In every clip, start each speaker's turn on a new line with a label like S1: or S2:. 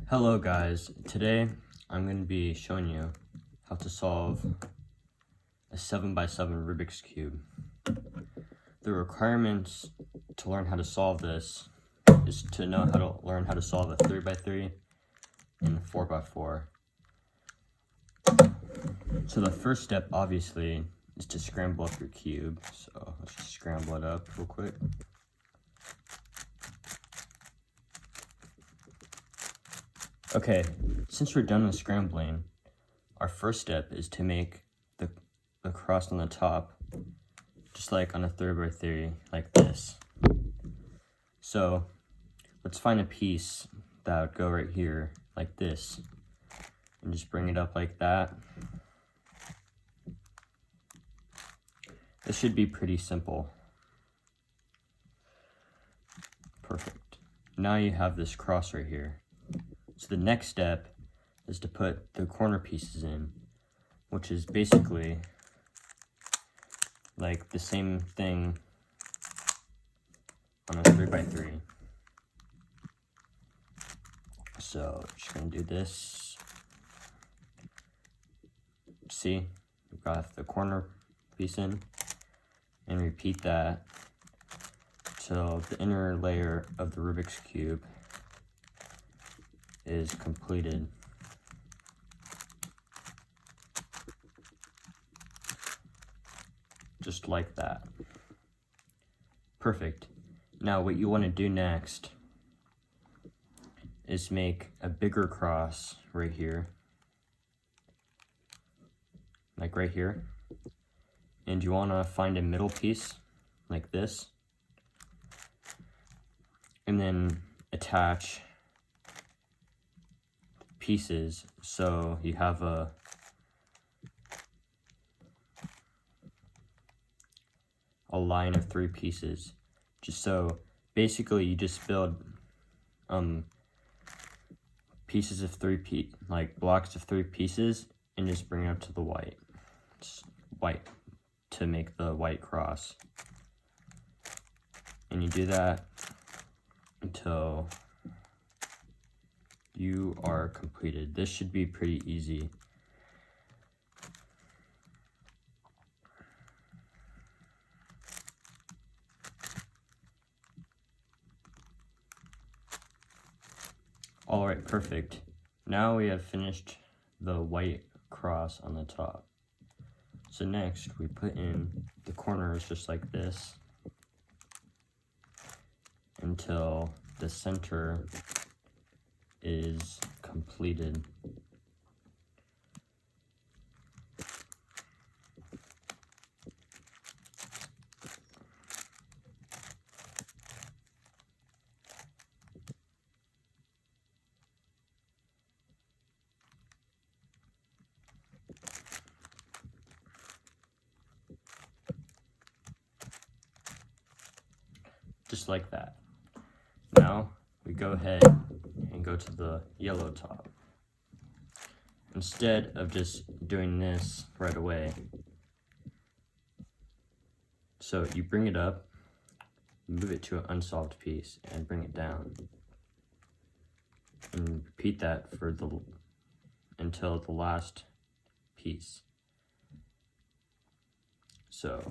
S1: Hello guys, today I'm going to be showing you how to solve a 7x7 Rubik's Cube. The requirements to learn how to solve this is to know how to learn how to solve a 3x3 and a 4x4. So the first step obviously is to scramble up your cube. So let's just scramble it up real quick. Okay, since we're done with scrambling, our first step is to make the cross on the top, just like on a 3x3, like this. So let's find a piece that would go right here, like this, and just bring it up like that. This should be pretty simple. Perfect. Now you have this cross right here. So the next step is to put the corner pieces in, which is basically like the same thing on a 3x3. So just gonna do this. See, we've got the corner piece in, and repeat that till the inner layer of the Rubik's Cube is completed. Just like that. Perfect. Now what you want to do next is make a bigger cross right here, like right here, and you want to find a middle piece like this, and then attach pieces so you have a line of 3 pieces. Just so basically you just build pieces of blocks of 3 pieces and just bring it up to the white. Just white to make the white cross. And you do that until you are completed. This should be pretty easy. Alright, perfect. Now we have finished the white cross on the top. So next we put in the corners just like this until the center is completed. Just like that. Now we go ahead and go to the yellow top. Instead of just doing this right away, so you bring it up, move it to an unsolved piece, and bring it down, and repeat that for until the last piece. So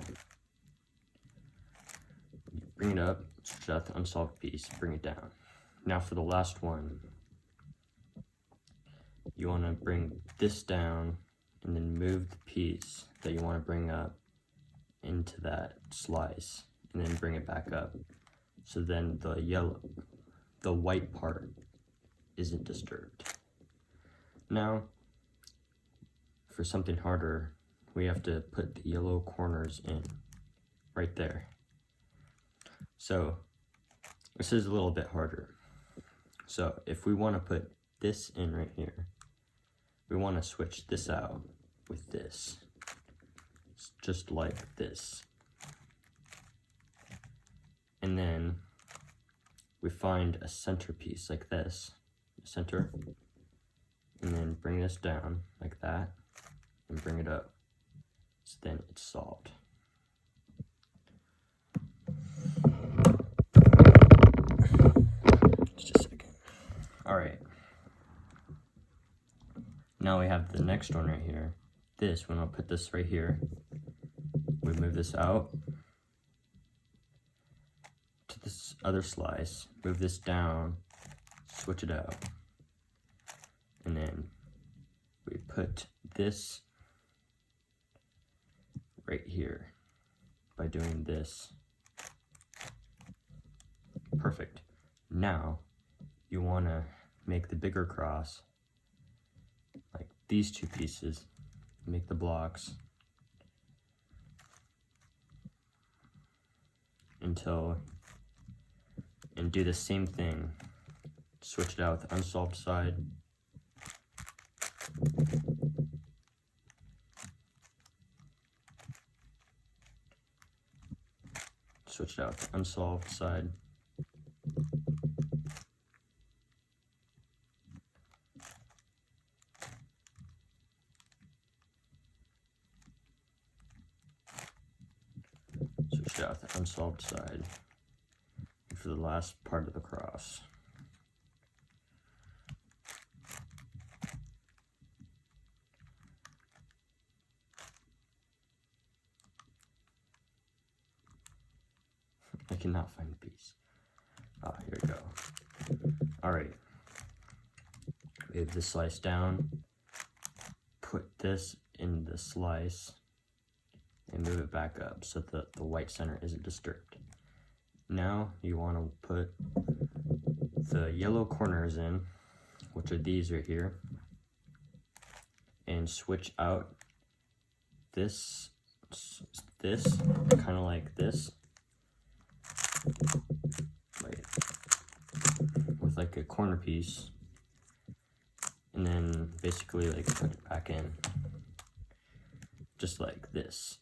S1: you bring it up, stretch out the unsolved piece, bring it down. Now for the last one, you want to bring this down and then move the piece that you want to bring up into that slice and then bring it back up. So then the white part isn't disturbed. Now, for something harder, we have to put the yellow corners in right there. So this is a little bit harder. So if we want to put this in right here, we want to switch this out with this, just like this. And then we find a centerpiece like this, center, and then bring this down like that, and bring it up. So then it's solved. Just a second. All right. Now we have the next one right here. This, when I'll put this right here, we move this out to this other slice, move this down, switch it out, and then we put this right here by doing this. Perfect. Now you want to make the bigger cross, like these two pieces, make the blocks until, and do the same thing. Switch it out with the unsolved side. Switch it out with the unsolved side. Switch it out with the unsolved side. And for the last part of the cross. I cannot find the piece. Ah, here we go. Alright. Move the slice down. Put this in the slice. And move it back up so that the white center isn't disturbed. Now you want to put the yellow corners in, which are these right here. And switch out this, kind of like this. With like a corner piece, and then basically like put it back in just like this.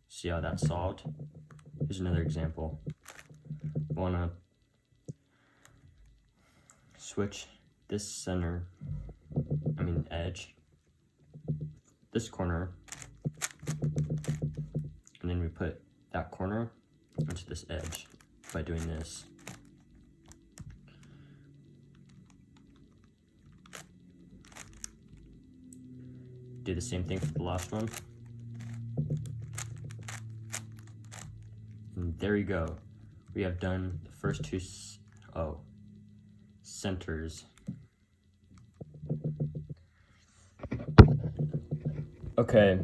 S1: See how that's solved? Here's another example. Want to switch this center, edge, this corner, and then we put that corner into this edge by doing this. Do the same thing for the last one. And there you go. We have done the first two centers. Okay,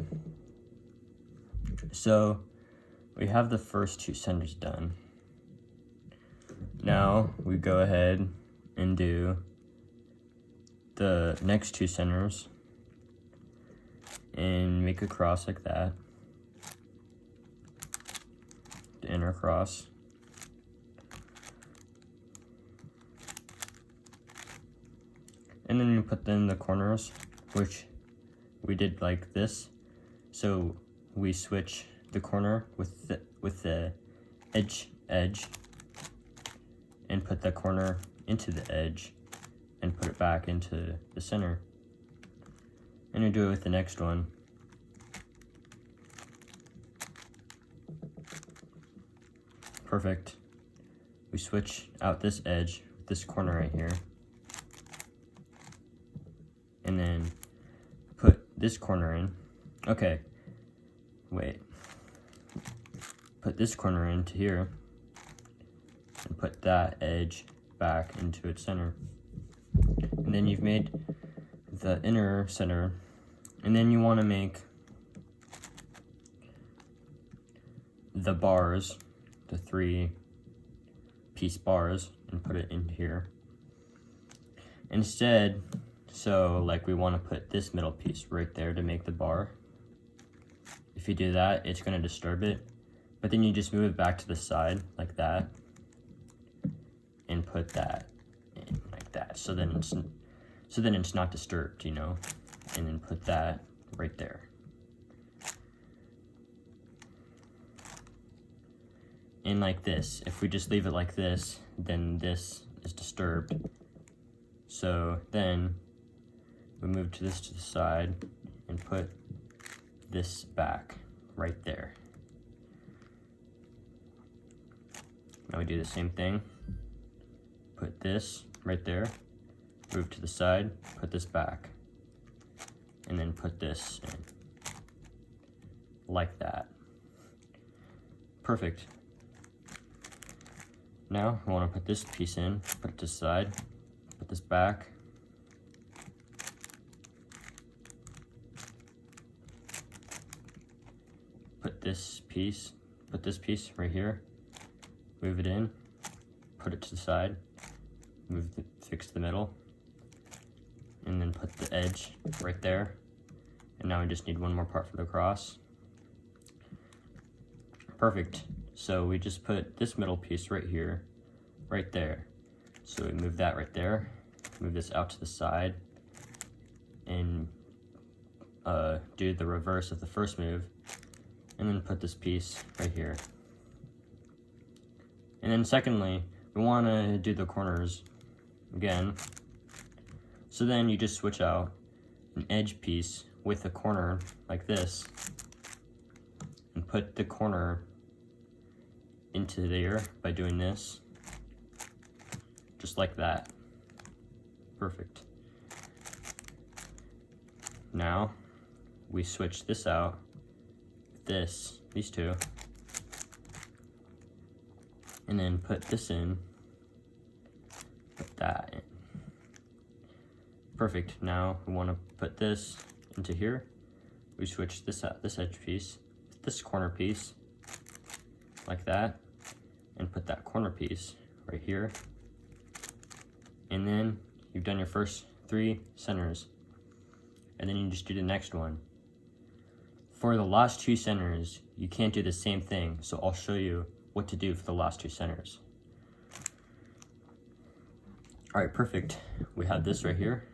S1: so we have the first two centers done. Now we go ahead and do the next two centers and make a cross like that, the inner cross. And then you put in the corners, which we did like this. So we switch the corner with the edge and put the corner into the edge and put it back into the center. And you do it with the next one. Perfect. We switch out this edge, this corner right here, and then put this corner in. Okay, wait. Put this corner into here and put that edge back into its center. And then you've made the inner center. And then you want to make the bars, the 3-piece bars, and put it in here. Instead, so like we want to put this middle piece right there to make the bar. If you do that, it's going to disturb it. But then you just move it back to the side like that and put that in like that. So then it's not disturbed, you know. And then put that right there. And like this, if we just leave it like this, then this is disturbed. So then we move this to the side and put this back right there. Now we do the same thing. this right there, move to the side, put this back, and then put this in, like that. Perfect. Now I want to put this piece in, put it to the side, put this back, put this piece right here, move it in, put it to the side, fix the middle, and then put the edge right there. And now we just need one more part for the cross. Perfect. So we just put this middle piece right here, right there. So we move that right there, move this out to the side, and do the reverse of the first move, and then put this piece right here. And then secondly, we want to do the corners again. So then you just switch out an edge piece with a corner like this, and put the corner into there by doing this, just like that. Perfect. Now we switch this out, these two, and then put this in, put that in. Perfect. Now we want to put this into here. We switch this out, this edge piece, this corner piece, like that, and put that corner piece right here. And then you've done your first 3 centers, and then you just do the next one. For the last 2 centers, you can't do the same thing, so I'll show you what to do for the last 2 centers. All right, perfect. We have this right here.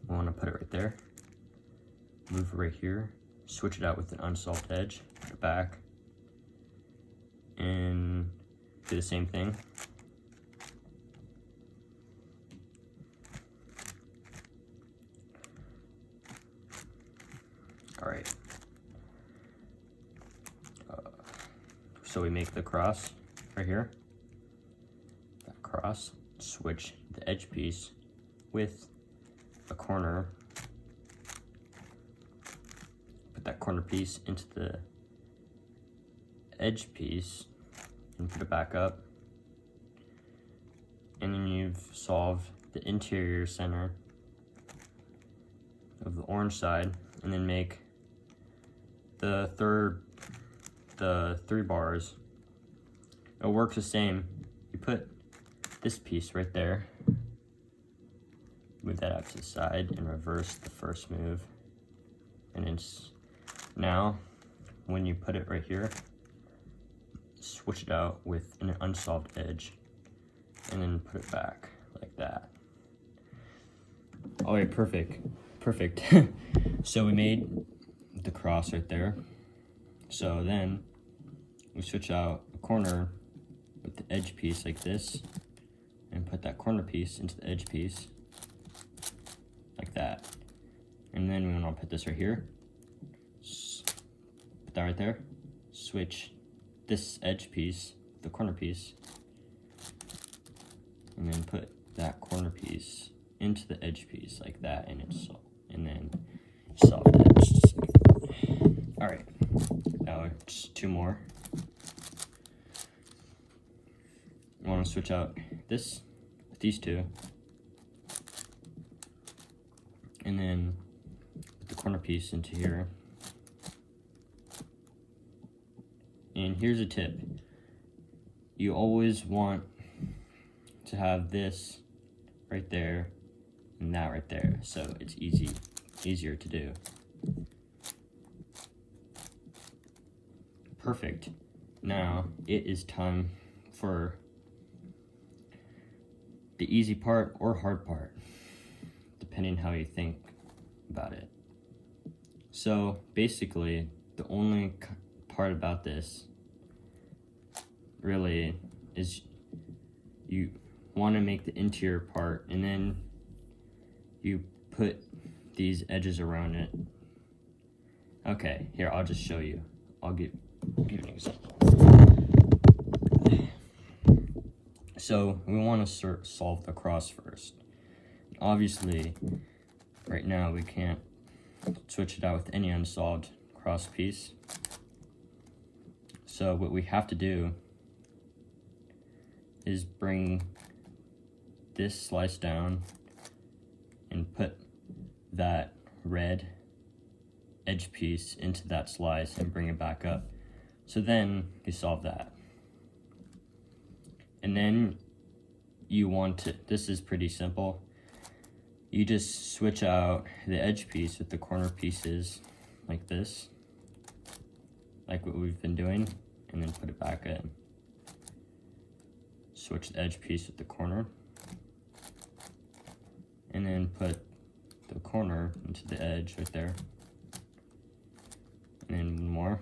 S1: We want to put it right there. Move it right here. Switch it out with an unsolved edge. Put it back. And do the same thing. All right. So we make the cross right here. That cross. Switch the edge piece with a corner. Put that corner piece into the edge piece and put it back up. And then you've solved the interior center of the orange side, and then make the 3 bars. It works the same. You put this piece right there, move that out to the side, and reverse the first move. And it's now when you put it right here, switch it out with an unsolved edge, and then put it back like that. All right, perfect. So we made the cross right there. So then we switch out a corner with the edge piece like this, and put that corner piece into the edge piece like that. And then we want to put this right here, put that right there, switch this edge piece, the corner piece, and then put that corner piece into the edge piece like that, and then solve that. All right, now just 2 more. I want to switch out this with these 2, and then put the corner piece into here. And here's a tip: you always want to have this right there and that right there, so it's easier to do. Perfect. Now it is time for the easy part or hard part, depending how you think about it. So basically, the only part about this really is you want to make the interior part, and then you put these edges around it. Okay, here, I'll just show you. I'll give you an example. So we want to solve the cross first. Obviously, right now we can't switch it out with any unsolved cross piece. So what we have to do is bring this slice down and put that red edge piece into that slice and bring it back up. So then you solve that. And then you want to, this is pretty simple. You just switch out the edge piece with the corner pieces like this, like what we've been doing, and then put it back in. Switch the edge piece with the corner, and then put the corner into the edge right there, and then one more.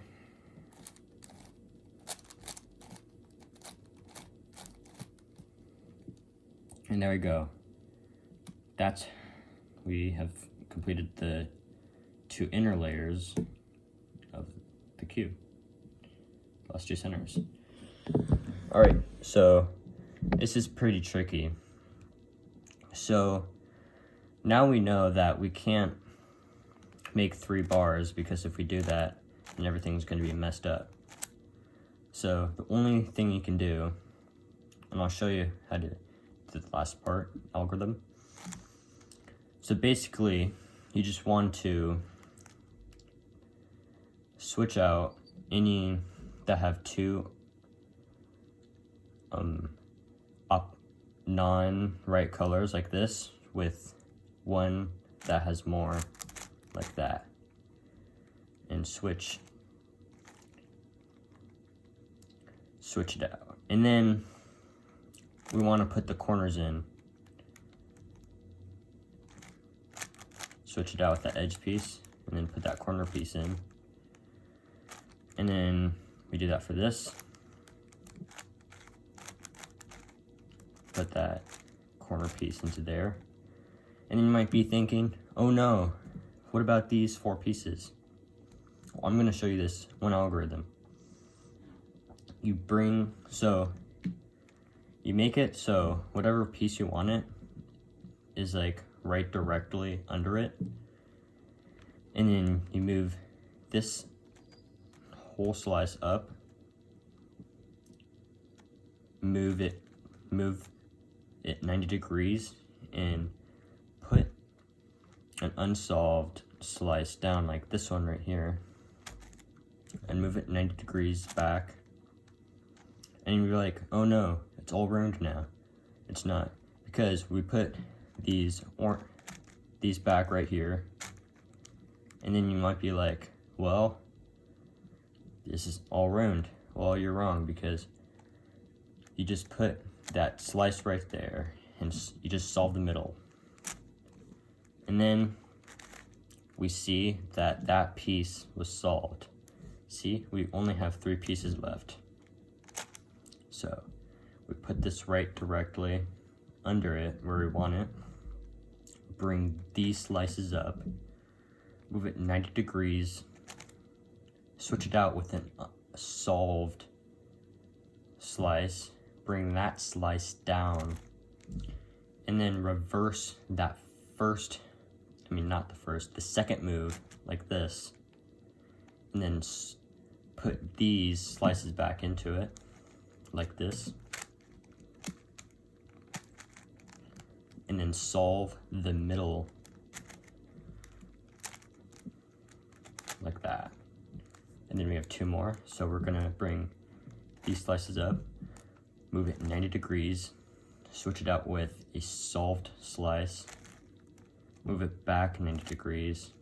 S1: And there we go. We have completed the two inner layers of the cube, plus two centers. All right, so this is pretty tricky. So now we know that we can't make 3 bars, because if we do that, then everything's going to be messed up. So the only thing you can do, and I'll show you how to do the last part, algorithm. So basically, you just want to switch out any that have 2 non-right colors like this with one that has more like that, and switch it out. And then we want to put the corners in. Switch it out with that edge piece, and then put that corner piece in. And then we do that for this. Put that corner piece into there. And then you might be thinking, oh no, what about these 4 pieces? Well, I'm going to show you this one algorithm. You make it so whatever piece you want it is like right directly under it, and then you move this whole slice up, move it 90 degrees, and put an unsolved slice down like this one right here, and move it 90 degrees back, and you're like, oh no, it's all ruined now. It's not, because we put these back right here. And then you might be like, well, this is all ruined. Well, you're wrong, because you just put that slice right there and you just solve the middle. And then we see that that piece was solved. See, we only have 3 pieces left. So we put this right directly under it where we want it. Bring these slices up, move it 90 degrees, switch it out with a solved slice, bring that slice down, and then reverse that the second move like this, and then put these slices back into it like this, and then solve the middle like that. And then we have 2 more, so we're gonna bring these slices up, move it 90 degrees, switch it out with a solved slice, move it back 90 degrees,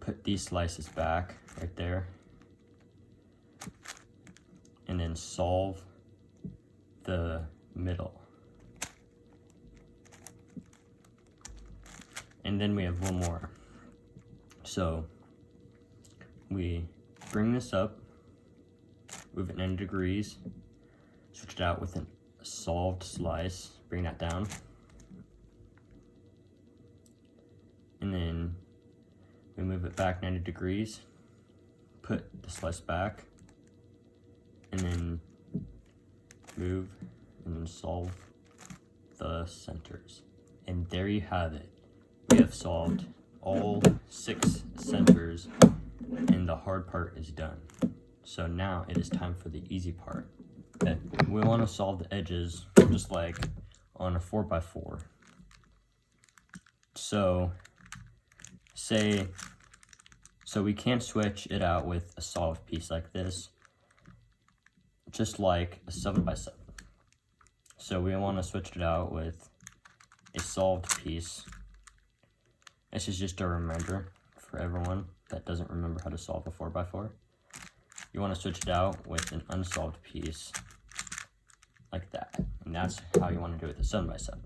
S1: put these slices back right there, and then solve the middle. And then we have one more. So we bring this up, move it 90 degrees, switch it out with a solved slice, bring that down, and then we move it back 90 degrees, put the slice back, and then move and and solve the centers. And there you have it. We have solved all 6 centers, and the hard part is done. So now it is time for the easy part. Okay, we want to solve the edges just like on a 4x4. So we can't switch it out with a solved piece like this, just like a 7x7. So we want to switch it out with a solved piece. This is just a reminder for everyone that doesn't remember how to solve a 4x4. You want to switch it out with an unsolved piece like that. And that's how you want to do it with a 7x7.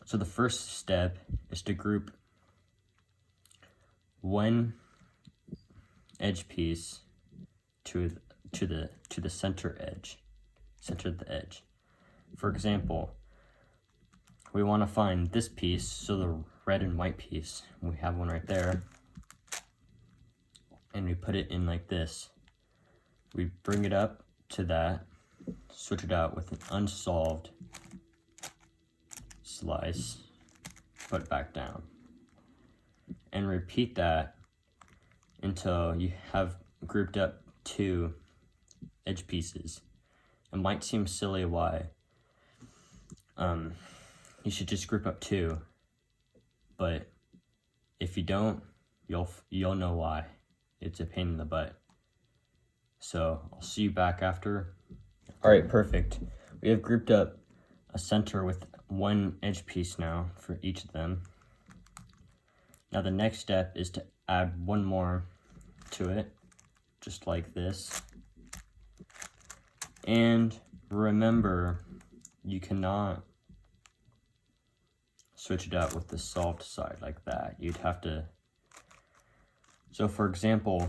S1: So the first step is to group one edge piece to the center of the edge. For example, we want to find this piece, so the red and white piece. We have one right there, and we put it in like this. We bring it up to that, switch it out with an unsolved slice, put it back down, and repeat that until you have grouped up 2 edge pieces. It might seem silly why you should just group up 2, but if you don't, you'll know why. It's a pain in the butt. So I'll see you back after. All right, perfect. We have grouped up a center with 1 edge piece now for each of them. Now the next step is to add 1 more to it, just like this. And remember, you cannot switch it out with the solved side like that. You'd have to, so for example,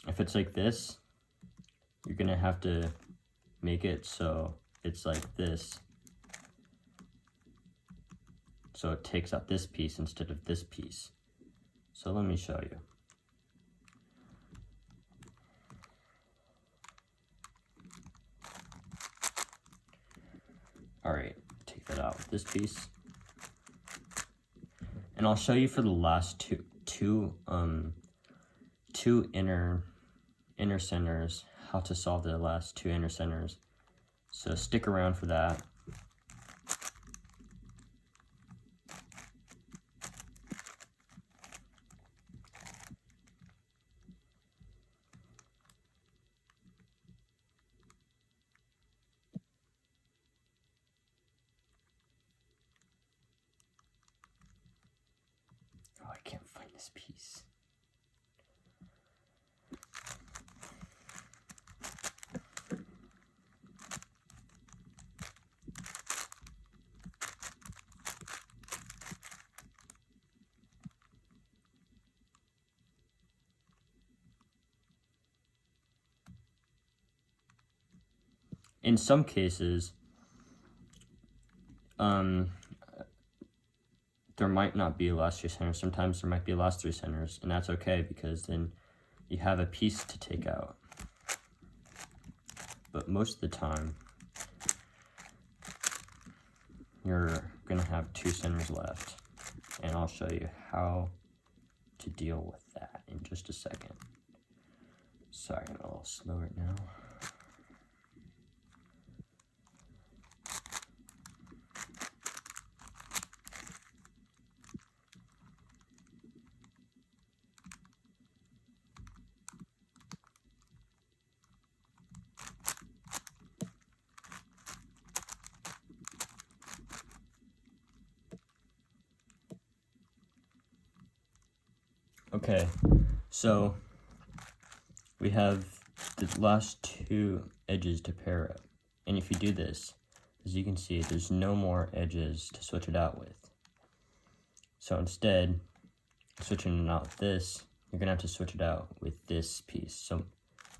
S1: if it's like this, you're gonna have to make it so it's like this. So it takes out this piece instead of this piece. So let me show you. All right, take that out with this piece. And I'll show you for the last two inner centers, how to solve the last 2 inner centers. So stick around for that. Oh, I can't find this piece. In some cases, there might not be last 2 centers. Sometimes there might be last 3 centers, and that's okay because then you have a piece to take out. But most of the time, you're gonna have 2 centers left, and I'll show you how to deal with that in just a second. Sorry, I'm a little slow right now. Okay, so we have the last 2 edges to pair up. And if you do this, as you can see, there's no more edges to switch it out with. So instead, switching it out with this, you're gonna have to switch it out with this piece. So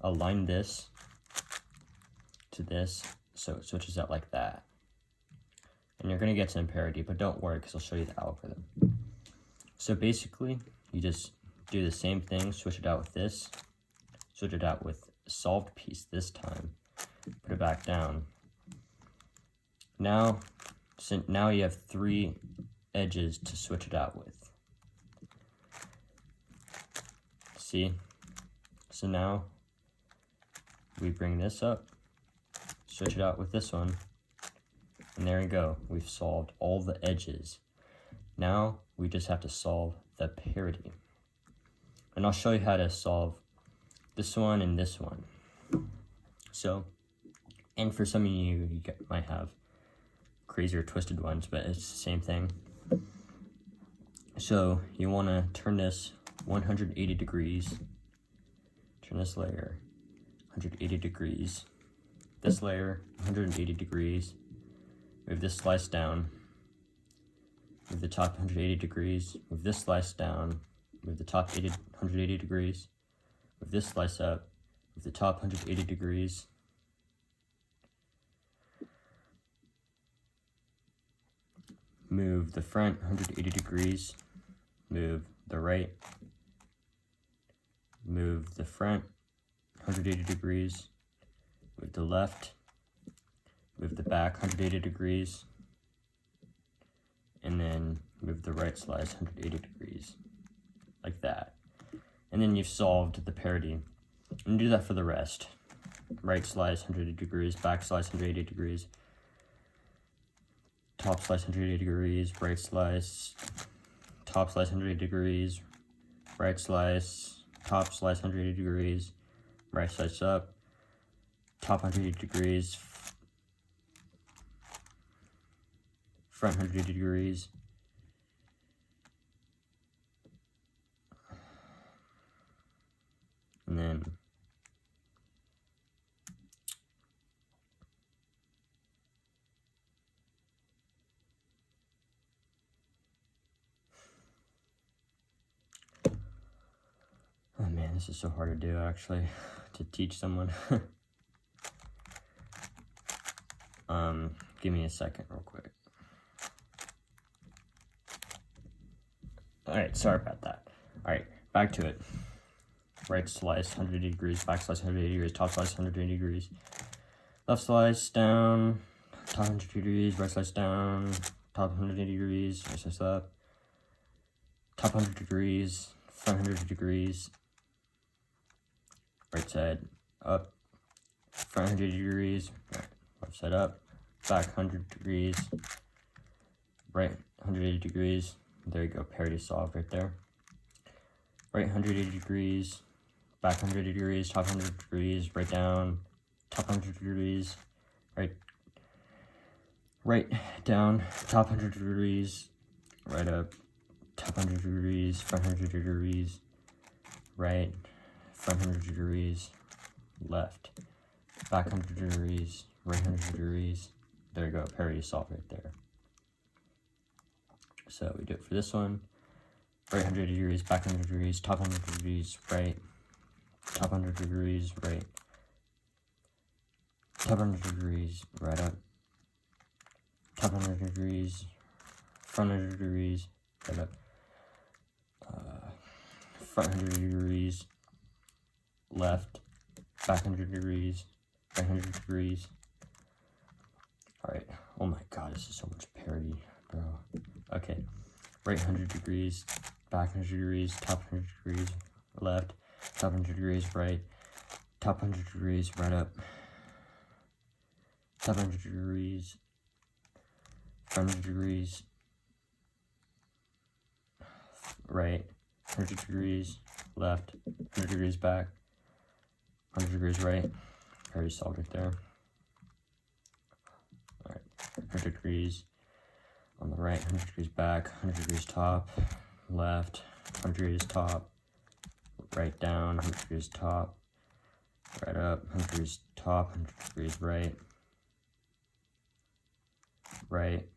S1: align this to this, so it switches out like that. And you're gonna get some parity, but don't worry, because I'll show you the algorithm. So basically, you just do the same thing, switch it out with this, switch it out with a solved piece this time, put it back down, Now, now you have 3 edges to switch it out with. See? So now we bring this up, switch it out with this one, and there we go. We've solved all the edges. Now we just have to solve the parity. And I'll show you how to solve this one and this one. So, and for some of you, might have crazier twisted ones, but it's the same thing. So you want to turn this 180 degrees, turn this layer 180 degrees, this layer 180 degrees, move this slice down, move the top 180 degrees, move this slice down, move the top 180 degrees, move this slice up, move the top 180 degrees, move the front 180 degrees, move the right, move the front 180 degrees, move the left, move the back 180 degrees, and then move the right slice 180 degrees, like that. And then you've solved the parity. And do that for the rest. Right slice 180 degrees, back slice 180 degrees, top slice 180 degrees, right slice, top slice 180 degrees, right slice, top slice 180 degrees, right slice up, top 180 degrees, front 180 degrees, and then oh man, this is so hard to do actually, to teach someone. Give me a second real quick. Alright, sorry about that. Alright, back to it. Right slice 180 degrees, back slice 180 degrees, top slice 180 degrees, left slice down, top 180 degrees, right slice down, top 180 degrees, right slice up, top 100 degrees, front 100 degrees, right side up, front 180 degrees, left side up, back 100 degrees, right 180 degrees. There you go, parity solved right there. Right 180 degrees, back 180 degrees, top 100 degrees, right down, top 100 degrees, right down, top 100 degrees, right up, top 100 degrees, front 100 degrees, right, front 100 degrees, left, back 100 degrees, right 100 degrees. There you go, parity solved right there. So we do it for this one. Right 100 degrees, back 100 degrees, top 100 degrees, right, top 100 degrees, right, top 100 degrees, right up, top 100 degrees, front 100 degrees, right up, front 100 degrees, left, back 100 degrees, right 100 degrees. Alright, oh my god, this is so much parity, bro. Okay, right 100 degrees, back 100 degrees, top 100 degrees, left, top 100 degrees, right, top 100 degrees, right up, top 100 degrees, front 100 degrees, right, 100 degrees, left, 100 degrees back, 100 degrees right, parity solved right there. Alright, 100 degrees on the right, 100 degrees back, 100 degrees top, left, 100 degrees top, right down, 100 degrees top, right up, 100 degrees top, 100 degrees right, right,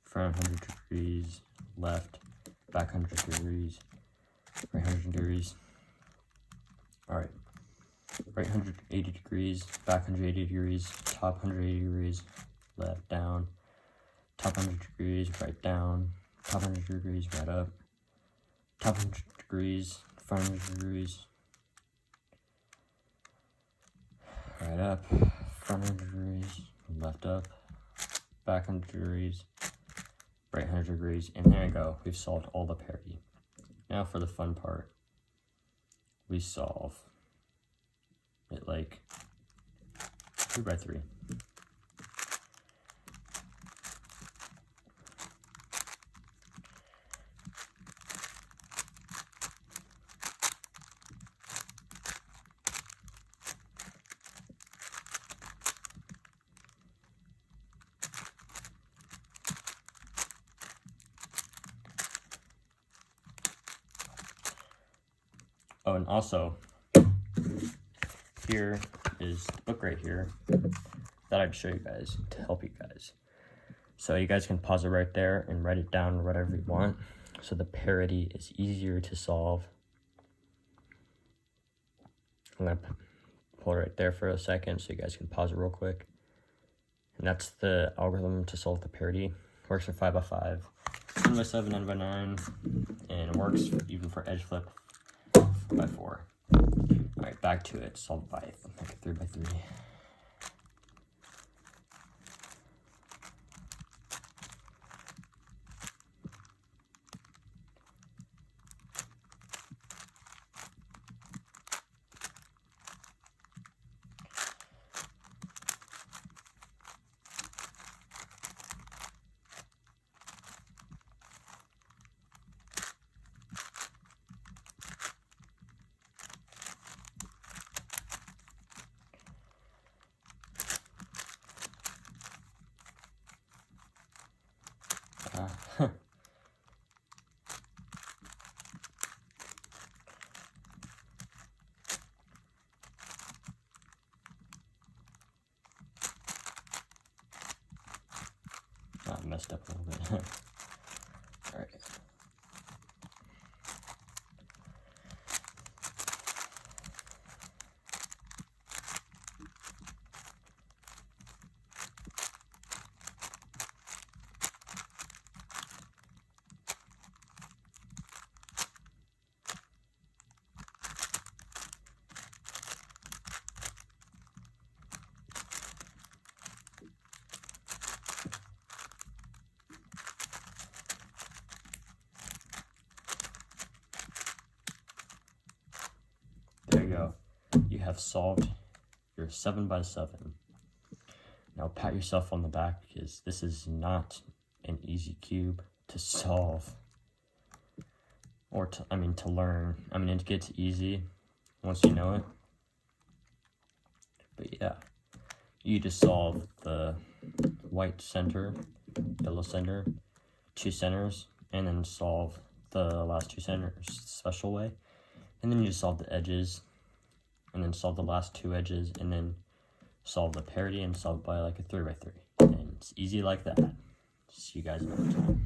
S1: front 100 degrees, left, back 100 degrees, right 100 degrees. Alright, right 180 degrees, back 180 degrees, top 180 degrees, left down, top 100 degrees, right down, top 100 degrees, right up, top 100 degrees, front 100 degrees, right up, front 100 degrees, left up, back 100 degrees, right 100 degrees, and there you go. We've solved all the parity. Now for the fun part. We solve it like 3 by 3. Oh, and also, here is the book right here that I'd show you guys to help you guys. So you guys can pause it right there and write it down whatever you want. So the parity is easier to solve. I'm going to pull it right there for a second so you guys can pause it real quick. And that's the algorithm to solve the parity. Works for 5 by 5, 7 by 7, 9 by 9, and it works even for edge flip 4 by 4. Alright, back to it. Solved by like a 3 by 3. Messed up a little bit. All right. There you go. You have solved your 7 by 7. Now pat yourself on the back because this is not an easy cube to solve. Or to learn. It gets easy once you know it. But yeah, you just solve the white center, yellow center, 2 centers, and then solve the last 2 centers special way. And then you just solve the edges, and then solve the last 2 edges, and then solve the parity and solve by like a 3 by 3. And it's easy like that. See you guys another time.